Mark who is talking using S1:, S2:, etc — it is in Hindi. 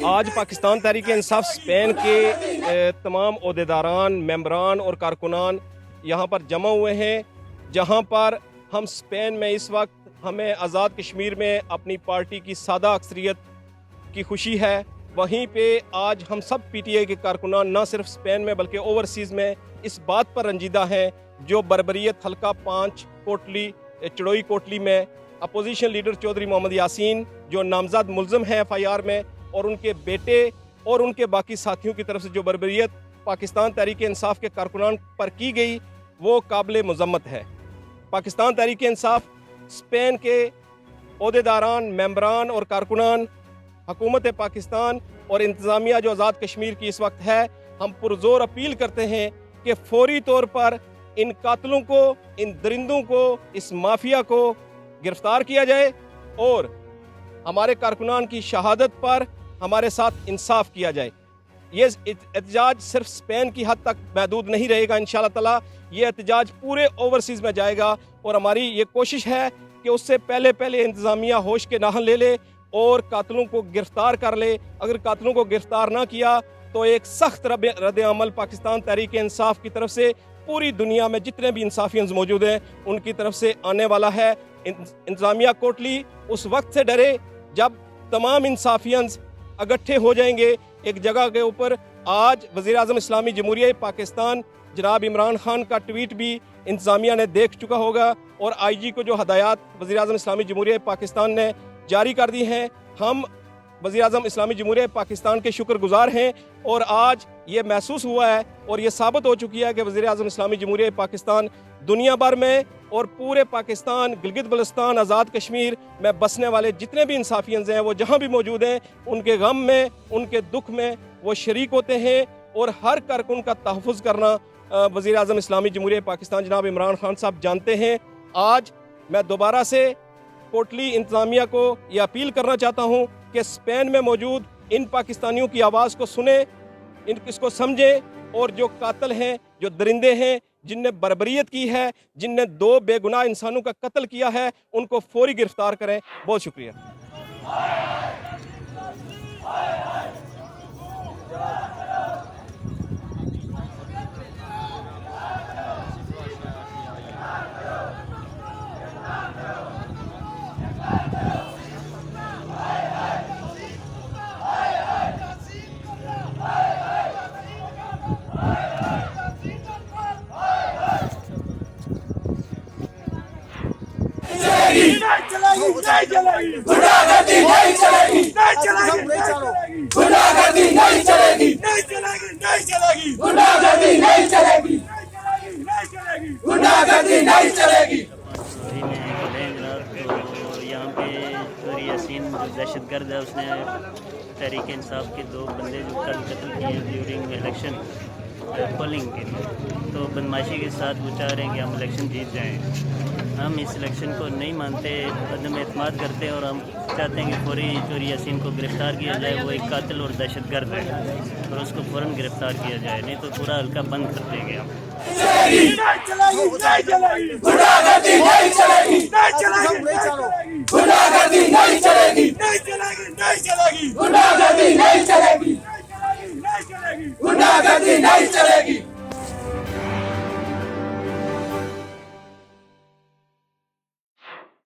S1: आज पाकिस्तान तहरीक इंसाफ स्पेन के तमाम ओहदेदारान, मेंबरान और कारकुनान यहाँ पर जमा हुए हैं, जहाँ पर हम स्पेन में इस वक्त हमें आज़ाद कश्मीर में अपनी पार्टी की सादा अक्सरियत की खुशी है। वहीं पे आज हम सब पीटीआई के कारकुनान न सिर्फ स्पेन में बल्कि ओवरसीज़ में इस बात पर रंजीदा हैं जो बर्बरियत हल्का 5 कोटली चड़ोई कोटली में अपोजिशन लीडर चौधरी मोहम्मद यासीन जो नामजद मुल्ज़म हैं एफआईआर में, और उनके बेटे और उनके बाकी साथियों की तरफ से जो बर्बरियत पाकिस्तान तहरीक इंसाफ के कारकुनान पर की गई वो काबिल मज़म्मत है। पाकिस्तान तहरीक इंसाफ स्पेन के ओहदेदारान, मेंबरान और कारकुनान, हुकूमत पाकिस्तान और इंतज़ामिया जो आज़ाद कश्मीर की इस वक्त है, हम पुरजोर अपील करते हैं कि फौरी तौर पर इन कातलों को, इन दरिंदों को, इस माफिया को गिरफ्तार किया जाए और हमारे कारकुनान की शहादत पर हमारे साथ इंसाफ किया जाए। ये एहतजाज सिर्फ स्पेन की हद तक महदूद नहीं रहेगा, इंशाअल्लाह ताला ये एहतजाज पूरे ओवरसीज़ में जाएगा और हमारी ये कोशिश है कि उससे पहले इंतज़ामिया होश के नाहन ले ले और कातलों को गिरफ्तार कर ले। अगर कातलों को गिरफ्तार ना किया तो एक सख्त रद्द अमल पाकिस्तान तहरीक इंसाफ की तरफ से पूरी दुनिया में जितने भी इंसाफियंस मौजूद हैं उनकी तरफ से आने वाला है। इंतज़ामिया कोटली उस वक्त से डरे जब तमाम इंसाफियंस इकट्ठे हो जाएंगे एक जगह के ऊपर। आज वज़ीर आज़म इस्लामी जमहूरियत पाकिस्तान जनाब इमरान खान का ट्वीट भी इंतज़ामिया ने देख चुका होगा और आईजी को जो हदायत वज़ीर आज़म इस्लामी जमहूरियत पाकिस्तान ने जारी कर दी हैं, हम वज़ीर आज़म इस्लामी जमहूरियत पाकिस्तान के शुक्रगुजार हैं। और आज ये महसूस हुआ है और ये साबित हो चुकी है कि वज़ीर आज़म इस्लामी जमहूरियत पाकिस्तान दुनिया भर में और पूरे पाकिस्तान, गिलगित बल्तिस्तान, आज़ाद कश्मीर में बसने वाले जितने भी इंसाफियंस हैं वो जहाँ भी मौजूद हैं उनके गम में, उनके दुख में वो शरीक होते हैं और हर कारकुन का तहफ़्फ़ुज़ करना वज़ीर आज़म इस्लामी जमहूरियत पाकिस्तान जनाब इमरान खान साहब जानते हैं। आज मैं दोबारा से कोटली इंतज़ामिया को ये अपील करना चाहता हूँ कि स्पेन में मौजूद इन पाकिस्तानियों की आवाज़ को सुने, इसको समझें और जो कातिल हैं, जो दरिंदे हैं, जिनने बर्बरियत की है, जिनने 2 बेगुनाह इंसानों का कत्ल किया है, उनको फौरी गिरफ्तार करें। बहुत शुक्रिया।
S2: गुंडागर्दी नहीं चलेगी, नहीं चलेगी, गुंडागर्दी नहीं चलेगी, नहीं चलेगी, नहीं चलेगी, गुंडागर्दी नहीं चलेगी, गुंडागर्दी नहीं चलेगी।
S3: तो यहाँ पे चौधरी यासीन जो दहशतगर्द है उसने तहरीक इंसाफ के 2 बंदे जो कल कत्ल किए ड्यूरिंग इलेक्शन पोलिंग के लिए, तो बदमाशी के साथ वो चाह रहे हैं कि हम इलेक्शन जीत जाएं। हम इस इलेक्शन को नहीं मानते, अदम एतमाद करते हैं और हम चाहते हैं कि फौरी चौधरी यासीन को गिरफ़्तार किया जाए। वो एक कातिल और दहशतगर्द है और उसको फ़ौरन गिरफ़्तार किया जाए, नहीं तो पूरा हल्का बंद कर देंगे हम।
S2: गुंडागर्दी नहीं चलेगी, नहीं चलेगी, गुंडागर्दी नहीं चलेगी, नहीं चलेगी, नहीं चलेगी, गुंडागर्दी नहीं चलेगी, गुंडागर्दी नहीं चलेगी।